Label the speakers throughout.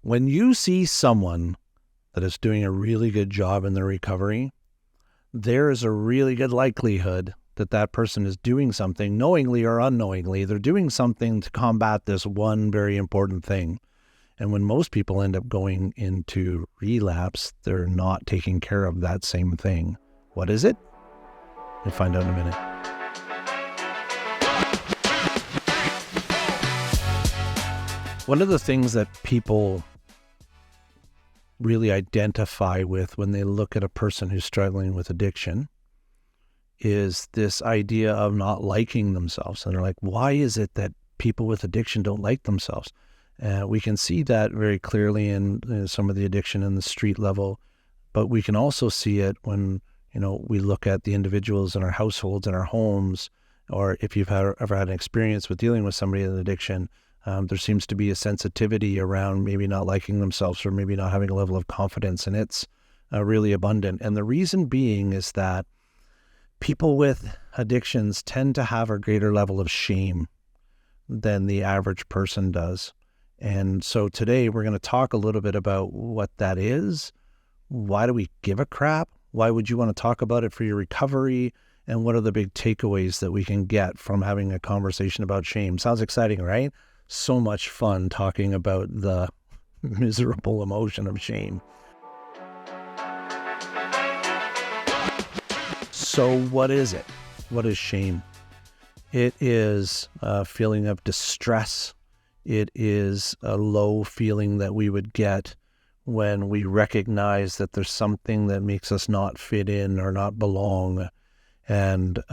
Speaker 1: When you see someone that is doing a really good job in their recovery, there is a really good likelihood that that person is doing something, knowingly or unknowingly. They're doing something to combat this one very important thing. And when most people end up going into relapse, they're not taking care of that same thing. What is it? We'll find out in a minute. One of the things that people really identify with when they look at a person who's struggling with addiction is this idea of not liking themselves. And they're like, why is it that people with addiction don't like themselves? We can see that very clearly in some of the addiction in the street level, but we can also see it when, we look at the individuals in our households, in our homes, or if you've ever had an experience with dealing with somebody with addiction, there seems to be a sensitivity around maybe not liking themselves or maybe not having a level of confidence, and it's really abundant. And the reason being is that people with addictions tend to have a greater level of shame than the average person does. And so today we're going to talk a little bit about what that is. Why do we give a crap? Why would you want to talk about it for your recovery? And what are the big takeaways that we can get from having a conversation about shame? Sounds exciting, right? So much fun talking about the miserable emotion of shame. So what is it? What is shame? It is a feeling of distress. It is a low feeling that we would get when we recognize that there's something that makes us not fit in or not belong. And,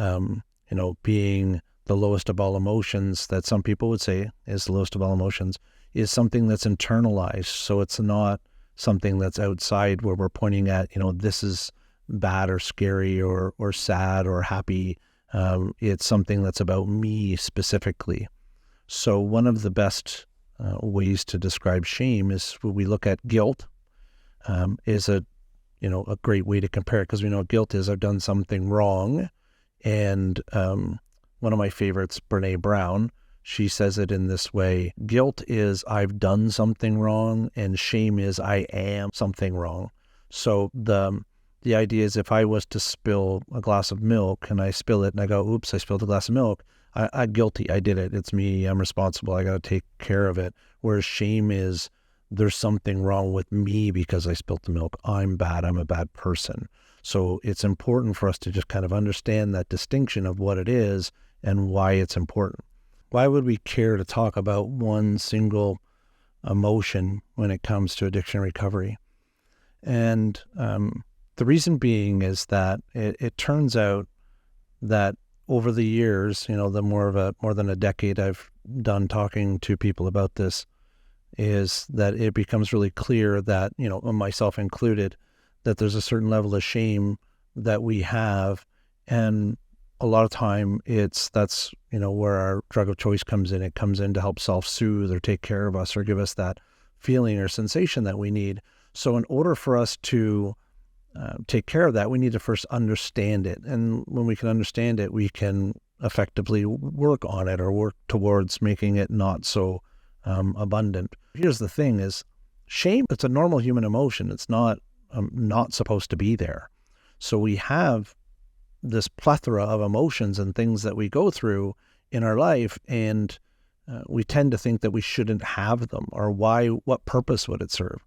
Speaker 1: being the lowest of all emotions that some people would say is the lowest of all emotions is something that's internalized. So it's not something that's outside where we're pointing at, this is bad or scary or sad or happy. It's something that's about me specifically. So one of the best ways to describe shame is when we look at guilt, is a great way to compare it, because we know what guilt is. I've done something wrong. And one of my favorites, Brene Brown, she says it in this way: guilt is I've done something wrong, and shame is I am something wrong. So the idea is, if I was to spill a glass of milk and I spill it and I go, oops, I spilled a glass of milk, I'm guilty. I did it. It's me. I'm responsible. I got to take care of it. Whereas shame is there's something wrong with me because I spilled the milk. I'm bad. I'm a bad person. So it's important for us to just kind of understand that distinction of what it is and why it's important. Why would we care to talk about one single emotion when it comes to addiction recovery? And the reason being is that it turns out that over the years, the more than a decade I've done talking to people about this, is that it becomes really clear that, myself included, that there's a certain level of shame that we have. And a lot of time that's where our drug of choice comes in. It comes in to help self-soothe or take care of us or give us that feeling or sensation that we need. So in order for us to take care of that, we need to first understand it. And when we can understand it, we can effectively work on it or work towards making it not so abundant. Here's the thing is, shame, it's a normal human emotion. It's not supposed to be there. So we have this plethora of emotions and things that we go through in our life, and we tend to think that we shouldn't have them, or what purpose would it serve?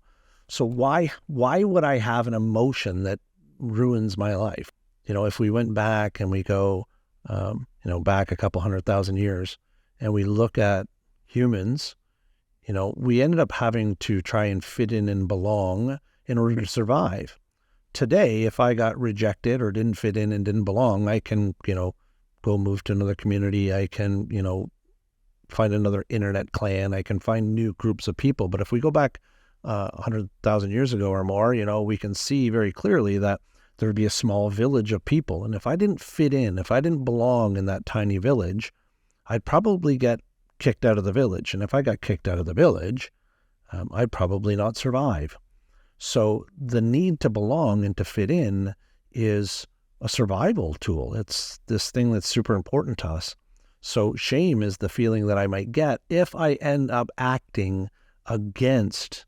Speaker 1: So why would I have an emotion that ruins my life? If we went back and we go, back a couple 100,000 years, and we look at humans, we ended up having to try and fit in and belong in order to survive. Today, if I got rejected or didn't fit in and didn't belong, I can, go move to another community. I can, find another internet clan. I can find new groups of people. But if we go back 100,000 years ago or more, we can see very clearly that there would be a small village of people. And if I didn't fit in, if I didn't belong in that tiny village, I'd probably get kicked out of the village. And if I got kicked out of the village, I'd probably not survive. So the need to belong and to fit in is a survival tool. It's this thing that's super important to us. So shame is the feeling that I might get if I end up acting against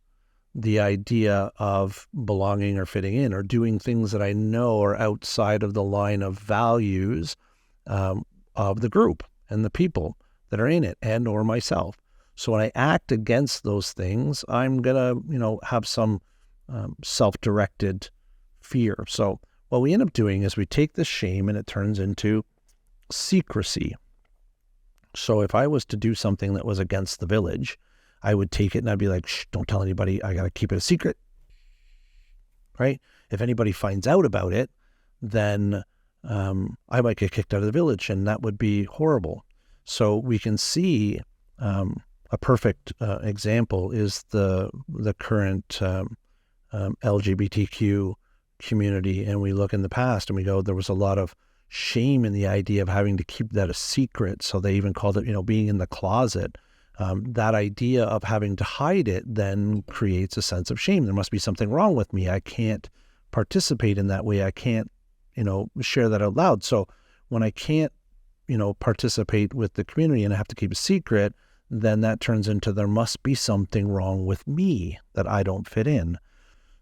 Speaker 1: the idea of belonging or fitting in, or doing things that I know are outside of the line of values of the group and the people that are in it, and or myself. So when I act against those things, I'm gonna, have some self-directed fear. So what we end up doing is we take this shame and it turns into secrecy. So if I was to do something that was against the village, I would take it and I'd be like, shh, don't tell anybody. I got to keep it a secret, right? If anybody finds out about it, then I might get kicked out of the village, and that would be horrible. So we can see a perfect example is the current LGBTQ community. And we look in the past and we go, there was a lot of shame in the idea of having to keep that a secret. So they even called it, being in the closet. That idea of having to hide it then creates a sense of shame. There must be something wrong with me. I can't participate in that way. I can't, share that out loud. So when I can't, participate with the community and I have to keep a secret, then that turns into there must be something wrong with me that I don't fit in.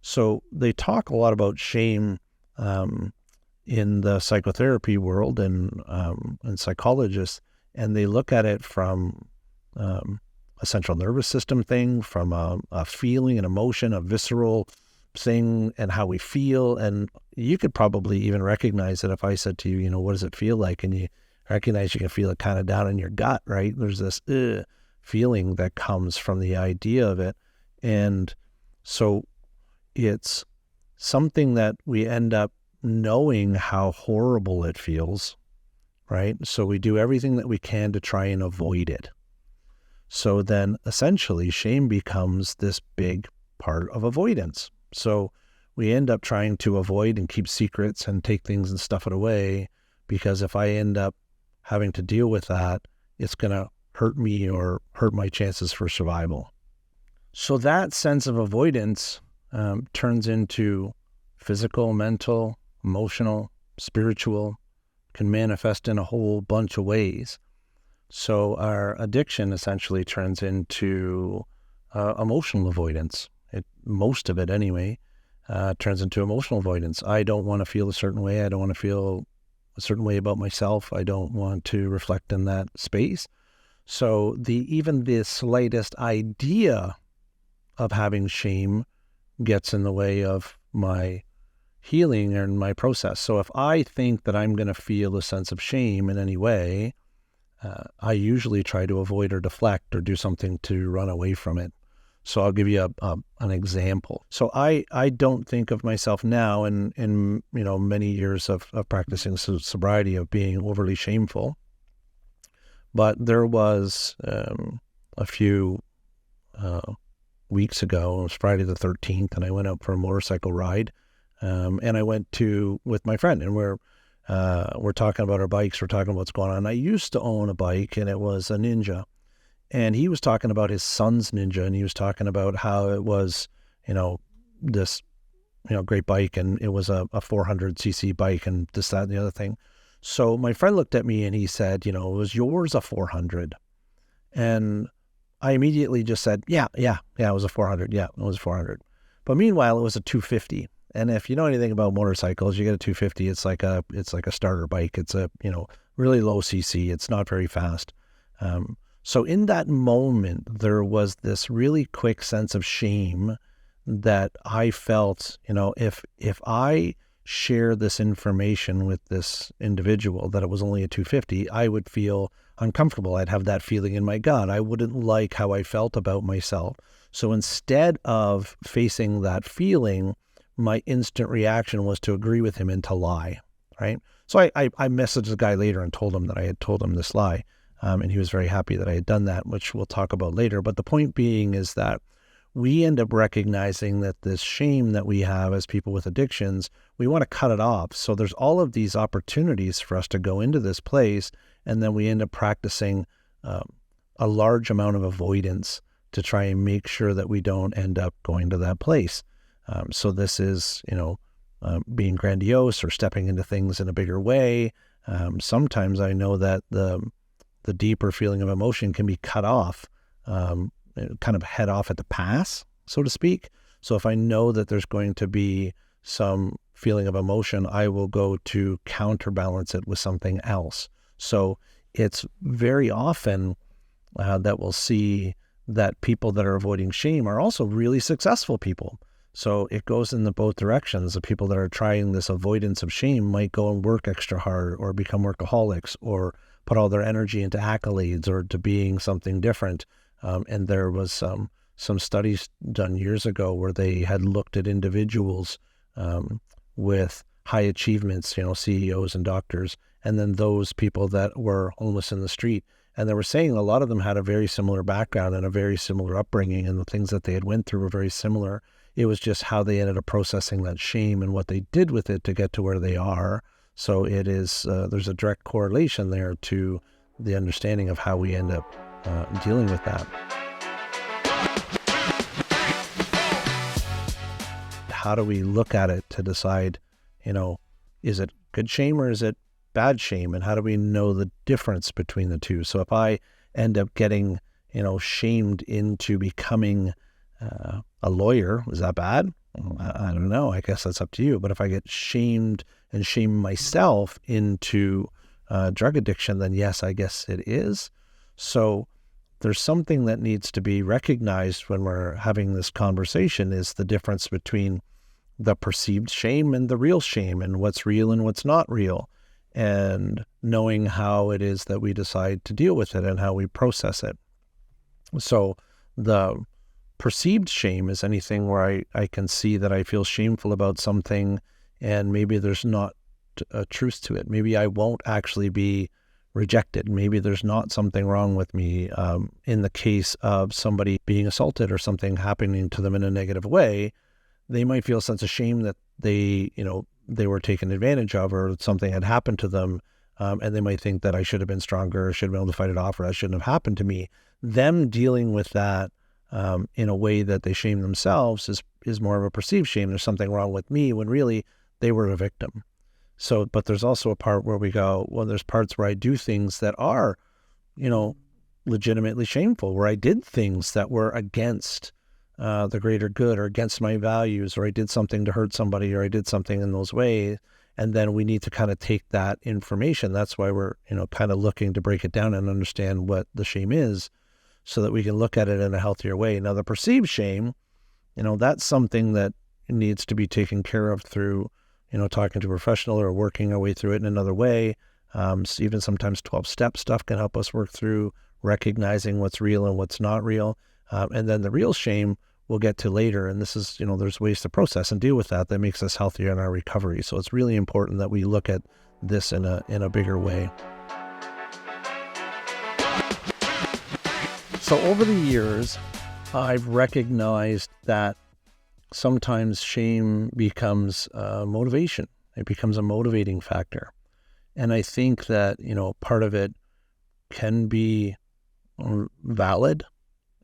Speaker 1: So they talk a lot about shame in the psychotherapy world and psychologists, and they look at it from a central nervous system thing, from a feeling, an emotion, a visceral thing, and how we feel. And you could probably even recognize it if I said to you, what does it feel like? And you recognize you can feel it kind of down in your gut, right? There's this feeling that comes from the idea of it. And so it's something that we end up knowing how horrible it feels, right? So we do everything that we can to try and avoid it. So then essentially shame becomes this big part of avoidance. So we end up trying to avoid and keep secrets and take things and stuff it away, because if I end up having to deal with that, it's going to hurt me or hurt my chances for survival. So that sense of avoidance turns into physical, mental, emotional, spiritual, can manifest in a whole bunch of ways. So our addiction essentially turns into emotional avoidance. Most of it anyway, turns into emotional avoidance. I don't want to feel a certain way. I don't want to feel a certain way about myself. I don't want to reflect in that space. So even the slightest idea of having shame gets in the way of my healing and my process. So if I think that I'm going to feel a sense of shame in any way, I usually try to avoid or deflect or do something to run away from it. So I'll give you an example. So I don't think of myself now in many years of practicing sobriety of being overly shameful. But there was a few weeks ago, it was Friday the 13th, and I went out for a motorcycle ride. And I went with my friend, and we're talking about our bikes. We're talking about what's going on. I used to own a bike, and it was a Ninja. And he was talking about his son's Ninja, and he was talking about how it was, this, great bike, and it was a 400cc bike, and this, that, and the other thing. So my friend looked at me and he said, was yours a 400? And I immediately just said, yeah, it was a 400. Yeah, it was a 400. But meanwhile, it was a 250. And if you know anything about motorcycles, you get a 250. It's like a starter bike. It's a, really low cc. It's not very fast. So in that moment, there was this really quick sense of shame that I felt, if I share this information with this individual that it was only a 250, I would feel uncomfortable. I'd have that feeling in my gut. I wouldn't like how I felt about myself. So instead of facing that feeling, my instant reaction was to agree with him and to lie, right? So I messaged the guy later and told him that I had told him this lie. And he was very happy that I had done that, which we'll talk about later. But the point being is that we end up recognizing that this shame that we have as people with addictions, we want to cut it off. So there's all of these opportunities for us to go into this place, and then we end up practicing a large amount of avoidance to try and make sure that we don't end up going to that place. So this is, being grandiose or stepping into things in a bigger way. Sometimes I know that the deeper feeling of emotion can be cut off, kind of head off at the pass, so to speak. So if I know that there's going to be some feeling of emotion, I will go to counterbalance it with something else. So it's very often that we'll see that people that are avoiding shame are also really successful people. So it goes in the both directions. The people that are trying this avoidance of shame might go and work extra hard or become workaholics or put all their energy into accolades or to being something different. And there was some studies done years ago where they had looked at individuals with high achievements, CEOs and doctors, and then those people that were homeless in the street. And they were saying a lot of them had a very similar background and a very similar upbringing, and the things that they had went through were very similar. It was just how they ended up processing that shame and what they did with it to get to where they are. So it is, there's a direct correlation there to the understanding of how we end up dealing with that. How do we look at it to decide, is it good shame or is it bad shame? And how do we know the difference between the two? So if I end up getting, shamed into becoming a lawyer, is that bad? I don't know. I guess that's up to you. But if I get shamed and shame myself into drug addiction, then yes, I guess it is. So there's something that needs to be recognized when we're having this conversation, is the difference between the perceived shame and the real shame, and what's real and what's not real, and knowing how it is that we decide to deal with it and how we process it. So the perceived shame is anything where I can see that I feel shameful about something and maybe there's not a truth to it. Maybe I won't actually be rejected. Maybe there's not something wrong with me. In the case of somebody being assaulted or something happening to them in a negative way, they might feel a sense of shame that they were taken advantage of, or something had happened to them. And they might think that I should have been stronger, or should have been able to fight it off, or that shouldn't have happened to me. Them dealing with that in a way that they shame themselves is more of a perceived shame. There's something wrong with me, when really they were a victim. So, but there's also a part where we go, well, there's parts where I do things that are, legitimately shameful, where I did things that were against the greater good or against my values, or I did something to hurt somebody, or I did something in those ways. And then we need to kind of take that information. That's why we're, kind of looking to break it down and understand what the shame is, so that we can look at it in a healthier way. Now, the perceived shame, that's something that needs to be taken care of through, talking to a professional or working our way through it in another way. So even sometimes 12-step stuff can help us work through recognizing what's real and what's not real. And then the real shame we'll get to later. And this is, there's ways to process and deal with that makes us healthier in our recovery. So it's really important that we look at this in a bigger way. So over the years, I've recognized that sometimes shame becomes motivation. It becomes a motivating factor. And I think that, part of it can be valid,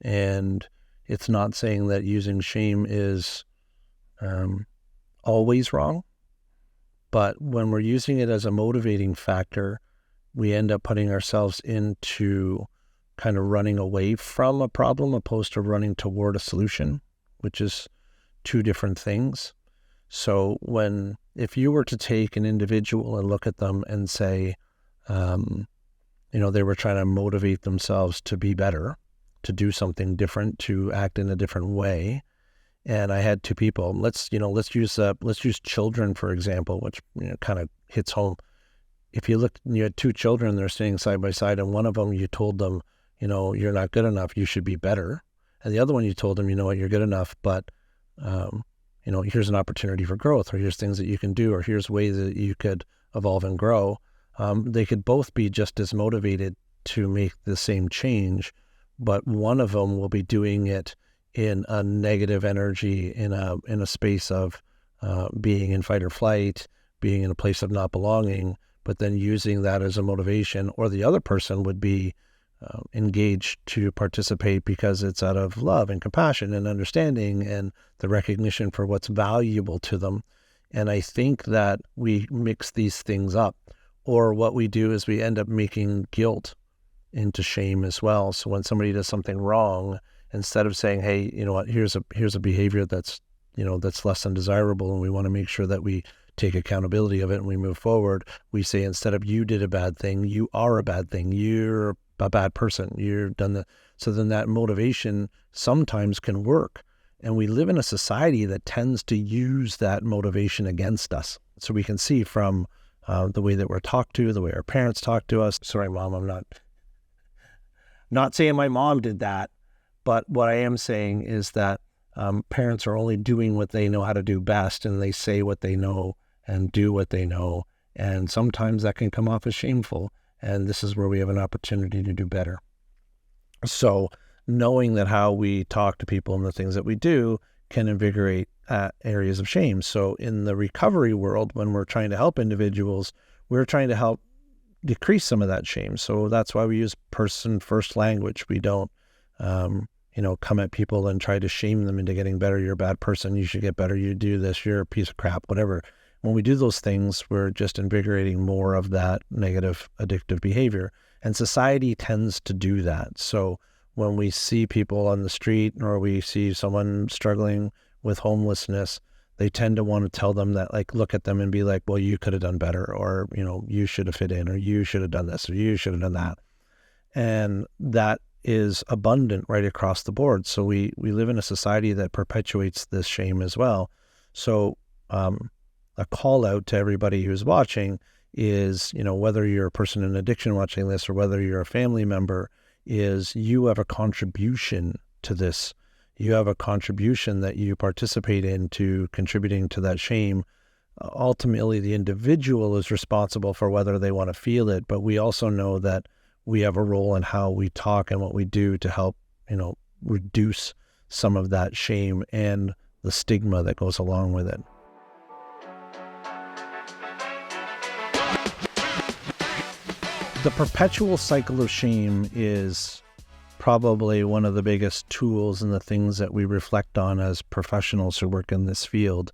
Speaker 1: and it's not saying that using shame is always wrong. But when we're using it as a motivating factor, we end up putting ourselves into kind of running away from a problem opposed to running toward a solution, which is two different things. So if you were to take an individual and look at them and say, they were trying to motivate themselves to be better, to do something different, to act in a different way. And I had two people. Let's use children, for example, which kind of hits home. If you look, you had two children, they're sitting side by side, and one of them, you told them, you're not good enough, you should be better. And the other one, you told them, you're good enough, but, here's an opportunity for growth, or here's things that you can do, or here's ways that you could evolve and grow. They could both be just as motivated to make the same change, but one of them will be doing it in a negative energy, in a space of being in fight or flight, being in a place of not belonging, but then using that as a motivation. Or the other person would be engaged to participate because it's out of love and compassion and understanding and the recognition for what's valuable to them. And I think that we mix these things up, or what we do is we end up making guilt into shame as well. So when somebody does something wrong, instead of saying, hey, you know what, here's a behavior that's that's less than desirable, and we want to make sure that we take accountability of it and we move forward. We say, instead of you did a bad thing, you are a bad thing. You're a bad person. You've done the, so then that motivation sometimes can work. And we live in a society that tends to use that motivation against us. So we can see from the way that we're talked to, the way our parents talk to us. Sorry, Mom, I'm not saying my mom did that, but what I am saying is that parents are only doing what they know how to do best, and they say what they know and do what they know. And sometimes that can come off as shameful. And this is where we have an opportunity to do better. So knowing that how we talk to people and the things that we do can invigorate areas of shame. So in the recovery world, when we're trying to help individuals, we're trying to help decrease some of that shame. So that's why we use person first language. We don't, come at people and try to shame them into getting better. You're a bad person. You should get better. You do this. You're a piece of crap, whatever. When we do those things, we're just invigorating more of that negative addictive behavior. And society tends to do that. So when we see people on the street, or we see someone struggling with homelessness, they tend to want to tell them that, like, look at them and be like, well, you could have done better, or, you should have fit in, or you should have done this, or you should have done that. And that is abundant right across the board. So we live in a society that perpetuates this shame as well. So a call out to everybody who's watching is, whether you're a person in addiction watching this, or whether you're a family member, is you have a contribution to this. You have a contribution that you participate in to contributing to that shame. Ultimately, the individual is responsible for whether they want to feel it, but we also know that we have a role in how we talk and what we do to help, reduce some of that shame and the stigma that goes along with it. The perpetual cycle of shame is probably one of the biggest tools and the things that we reflect on as professionals who work in this field.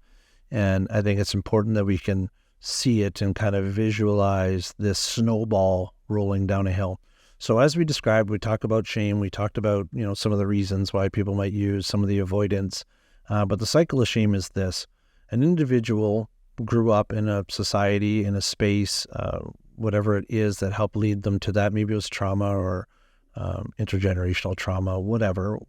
Speaker 1: And I think it's important that we can see it and kind of visualize this snowball rolling down a hill. So as we described, we talk about shame. We talked about, some of the reasons why people might use some of the avoidance. But the cycle of shame is this. An individual grew up in a society, in a space, whatever it is that helped lead them to that. Maybe it was trauma or intergenerational trauma, whatever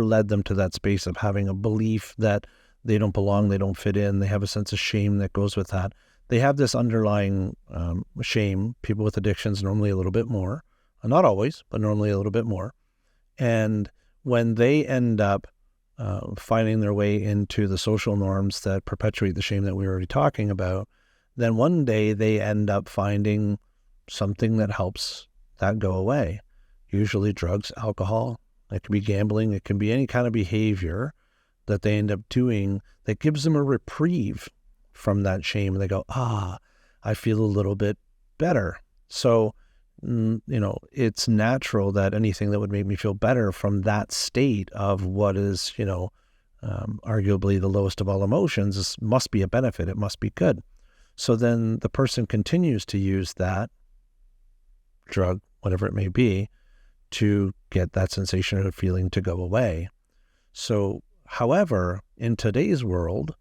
Speaker 1: led them to that space of having a belief that they don't belong, they don't fit in, they have a sense of shame that goes with that. They have this underlying shame. People with addictions normally a little bit more, not always, but normally a little bit more. And when they end up finding their way into the social norms that perpetuate the shame that we were already talking about, then one day they end up finding something that helps that go away. Usually drugs, alcohol, it can be gambling, it can be any kind of behavior that they end up doing that gives them a reprieve from that shame. And they go, I feel a little bit better. So, it's natural that anything that would make me feel better from that state of what is, arguably the lowest of all emotions must be a benefit. It must be good. So then the person continues to use that drug, whatever it may be, to get that sensation or feeling to go away. So, however, in today's world,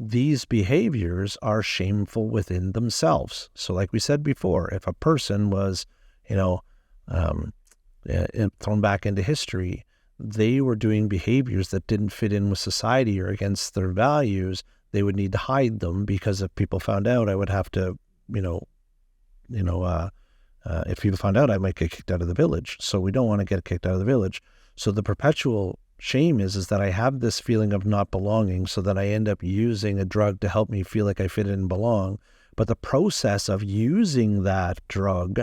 Speaker 1: these behaviors are shameful within themselves. So like we said before, if a person was, thrown back into history, they were doing behaviors that didn't fit in with society or against their values, they would need to hide them, because if people found out, I would have to, if people found out, I might get kicked out of the village. So we don't want to get kicked out of the village. So the perpetual shame is that I have this feeling of not belonging, so that I end up using a drug to help me feel like I fit in and belong. But the process of using that drug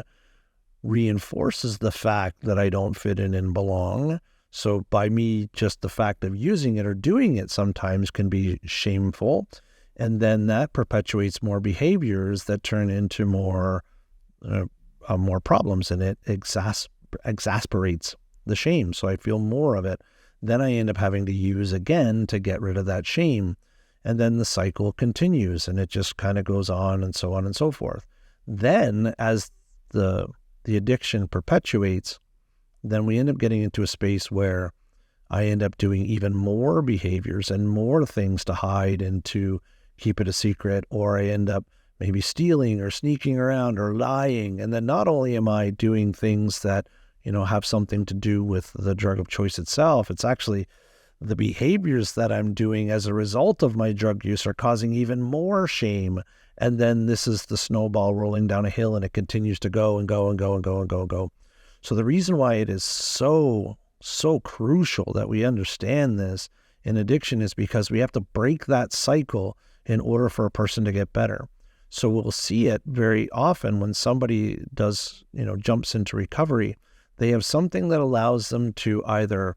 Speaker 1: reinforces the fact that I don't fit in and belong. So by me, just the fact of using it or doing it sometimes can be shameful. And then that perpetuates more behaviors that turn into more problems, and it exasperates the shame. So I feel more of it. Then I end up having to use again to get rid of that shame. And then the cycle continues, and it just kind of goes on and so forth. Then as the addiction perpetuates, then we end up getting into a space where I end up doing even more behaviors and more things to hide and to keep it a secret, or I end up maybe stealing or sneaking around or lying. And then not only am I doing things that, have something to do with the drug of choice itself, it's actually the behaviors that I'm doing as a result of my drug use are causing even more shame. And then this is the snowball rolling down a hill, and it continues to go and go and go and go and go and go. So the reason why it is so crucial that we understand this in addiction is because we have to break that cycle in order for a person to get better. So we'll see it very often when somebody does, jumps into recovery. They have something that allows them to either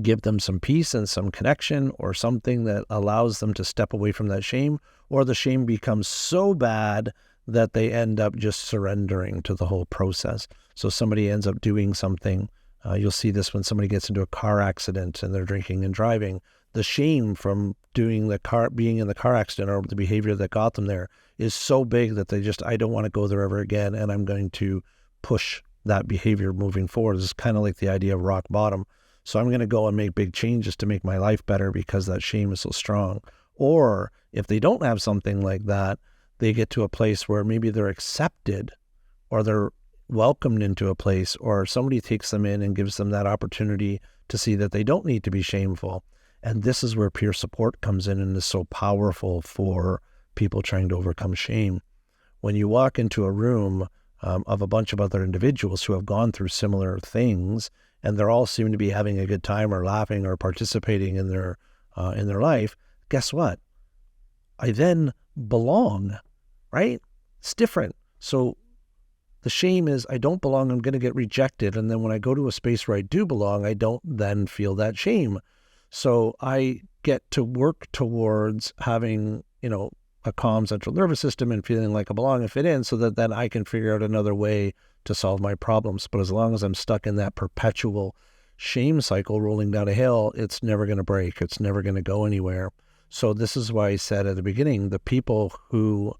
Speaker 1: give them some peace and some connection, or something that allows them to step away from that shame, or the shame becomes so bad that they end up just surrendering to the whole process. So somebody ends up doing something. You'll see this when somebody gets into a car accident and they're drinking and driving. The shame from being in the car accident, or the behavior that got them there, is so big that I don't want to go there ever again, and I'm going to push that behavior moving forward. It's kind of like the idea of rock bottom. So I'm going to go and make big changes to make my life better because that shame is so strong. Or if they don't have something like that, they get to a place where maybe they're accepted, or they're welcomed into a place, or somebody takes them in and gives them that opportunity to see that they don't need to be shameful. And this is where peer support comes in and is so powerful for people trying to overcome shame. When you walk into a room of a bunch of other individuals who have gone through similar things, and they're all seem to be having a good time or laughing or participating in their life, guess what? I then belong, right? It's different. So the shame is I don't belong, I'm going to get rejected. And then when I go to a space where I do belong, I don't then feel that shame. So I get to work towards having, a calm central nervous system and feeling like I belong and fit in, so that then I can figure out another way to solve my problems. But as long as I'm stuck in that perpetual shame cycle rolling down a hill, it's never going to break. It's never going to go anywhere. So this is why I said at the beginning, the people who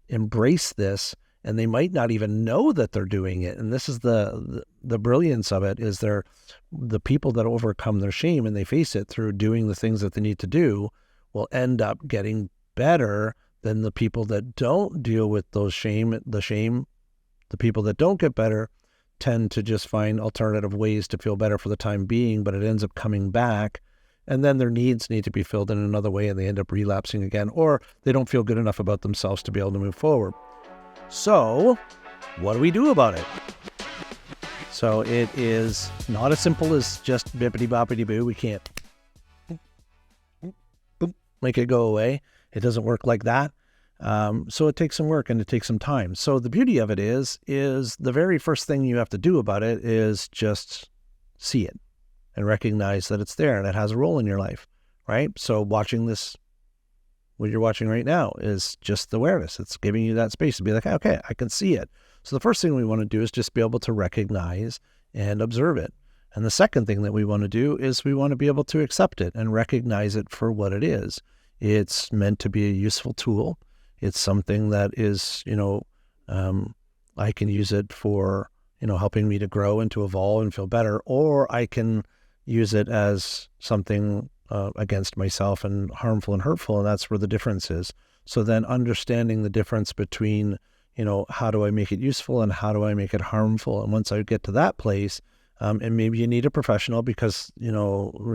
Speaker 1: embrace this, and they might not even know that they're doing it. And this is the brilliance of it, is they're the people that overcome their shame and they face it through doing the things that they need to do will end up getting better than the people that don't deal with the shame. The people that don't get better tend to just find alternative ways to feel better for the time being, but it ends up coming back. And then their needs need to be filled in another way, and they end up relapsing again, or they don't feel good enough about themselves to be able to move forward. So what do we do about it? So it is not as simple as just bippity boppity boo. We can't make it go away. It doesn't work like that. So it takes some work and it takes some time. So the beauty of it is the very first thing you have to do about it is just see it and recognize that it's there and it has a role in your life, right? So watching this, what you're watching right now, is just awareness. It's giving you that space to be like, okay, I can see it. So the first thing we want to do is just be able to recognize and observe it. And the second thing that we want to do is we want to be able to accept it and recognize it for what it is. It's meant to be a useful tool. It's something that is, I can use it for, helping me to grow and to evolve and feel better, or I can use it as something against myself and harmful and hurtful, and that's where the difference is. So then understanding the difference between, how do I make it useful and how do I make it harmful? And once I get to that place, and maybe you need a professional because,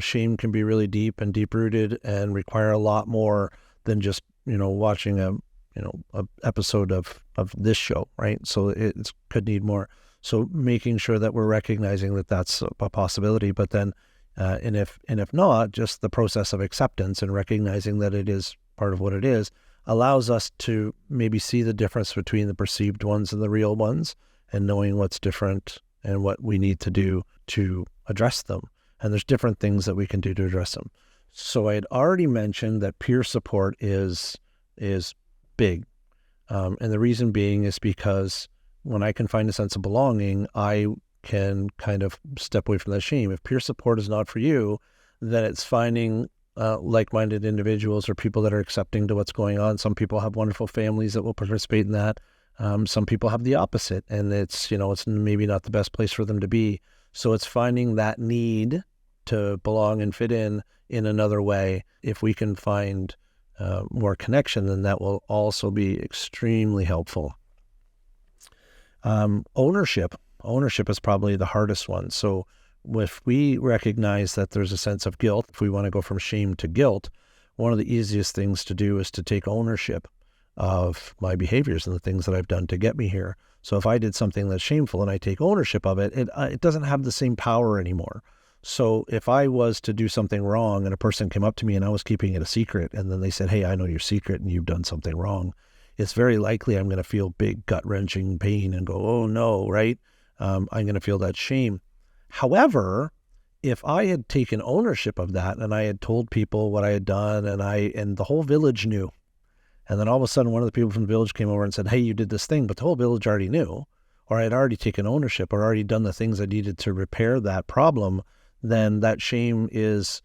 Speaker 1: shame can be really deep and deep-rooted and require a lot more than just, watching a episode of this show, right? So it could need more. So making sure that we're recognizing that that's a possibility, but then, and if not, just the process of acceptance and recognizing that it is part of what it is allows us to maybe see the difference between the perceived ones and the real ones, and knowing what's different and what we need to do to address them. And there's different things that we can do to address them. So I had already mentioned that peer support is big. And the reason being is because when I can find a sense of belonging, I can kind of step away from that shame. If peer support is not for you, then it's finding like-minded individuals or people that are accepting to what's going on. Some people have wonderful families that will participate in that. Some people have the opposite, and it's maybe not the best place for them to be. So it's finding that need to belong and fit in another way. If we can find more connection, then that will also be extremely helpful. Ownership is probably the hardest one. So if we recognize that there's a sense of guilt, if we want to go from shame to guilt, one of the easiest things to do is to take ownership of my behaviors and the things that I've done to get me here. So if I did something that's shameful and I take ownership of it, it doesn't have the same power anymore. So if I was to do something wrong and a person came up to me and I was keeping it a secret, and then they said, hey, I know your secret and you've done something wrong, it's very likely I'm going to feel big gut-wrenching pain and go, oh no, right? I'm going to feel that shame. However, if I had taken ownership of that and I had told people what I had done, and the whole village knew, and then all of a sudden one of the people from the village came over and said, hey, you did this thing, but the whole village already knew, or I had already taken ownership or already done the things I needed to repair that problem, then that shame is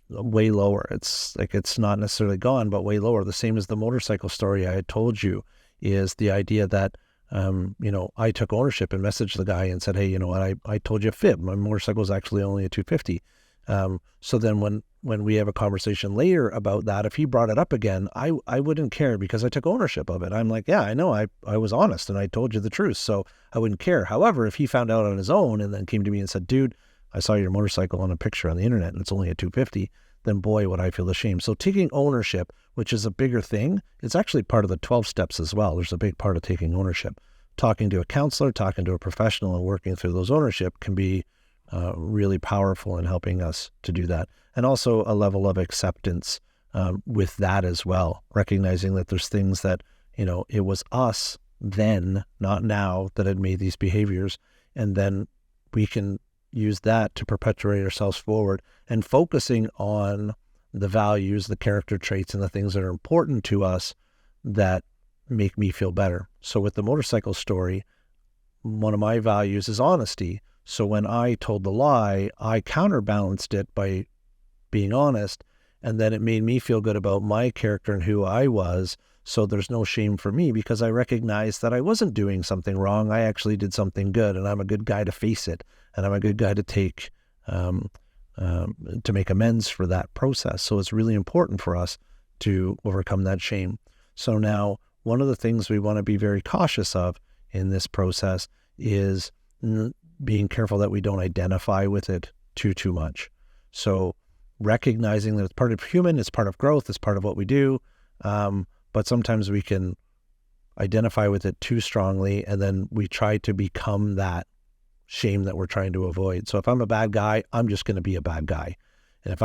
Speaker 1: way lower. It's not necessarily gone, but way lower. The same as the motorcycle story I had told you, is the idea that, I took ownership and messaged the guy and said, hey, you know what, I told you a fib. My motorcycle is actually only a 250. So then when we have a conversation later about that, if he brought it up again, I wouldn't care because I took ownership of it. I'm like, yeah, I know, I was honest and I told you the truth, so I wouldn't care. However, if he found out on his own and then came to me and said, dude, I saw your motorcycle on a picture on the internet and it's only a 250, then boy, would I feel ashamed. So taking ownership, which is a bigger thing, it's actually part of the 12 steps as well. There's a big part of taking ownership. Talking to a counselor, talking to a professional and working through those ownership can be really powerful in helping us to do that. And also a level of acceptance with that as well, recognizing that there's things that, it was us then, not now, that had made these behaviors. And then we can use that to perpetuate ourselves forward, and focusing on the values, the character traits, and the things that are important to us that make me feel better. So with the motorcycle story, one of my values is honesty. So when I told the lie, I counterbalanced it by being honest, and then it made me feel good about my character and who I was. So there's no shame for me because I recognized that I wasn't doing something wrong. I actually did something good, and I'm a good guy to face it, and I'm a good guy to take to make amends for that process. So it's really important for us to overcome that shame. So now, one of the things we want to be very cautious of in this process is being careful that we don't identify with it too much. So recognizing that it's part of human, it's part of growth, it's part of what we do, but sometimes we can identify with it too strongly, and then we try to become that shame that we're trying to avoid. So if I'm a bad guy, I'm just going to be a bad guy. And if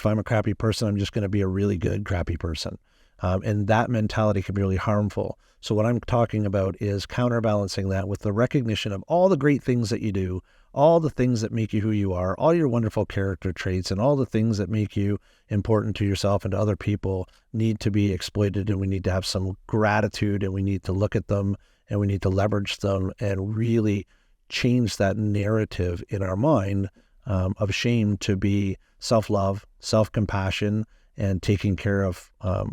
Speaker 1: I'm a crappy person, I'm just going to be a really good crappy person. And that mentality can be really harmful. So what I'm talking about is counterbalancing that with the recognition of all the great things that you do, all the things that make you who you are, all your wonderful character traits, and all the things that make you important to yourself and to other people need to be exploited, and we need to have some gratitude, and we need to look at them, and we need to leverage them and really change that narrative in our mind of shame to be self-love, self-compassion, and taking care of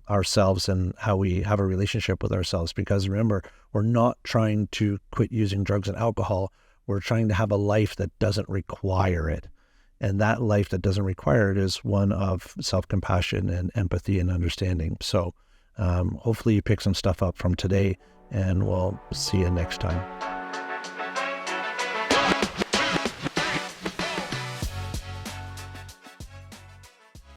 Speaker 1: ourselves and how we have a relationship with ourselves. Because remember, we're not trying to quit using drugs and alcohol. We're trying to have a life that doesn't require it. And that life that doesn't require it is one of self-compassion and empathy and understanding. So hopefully you pick some stuff up from today, and we'll see you next time.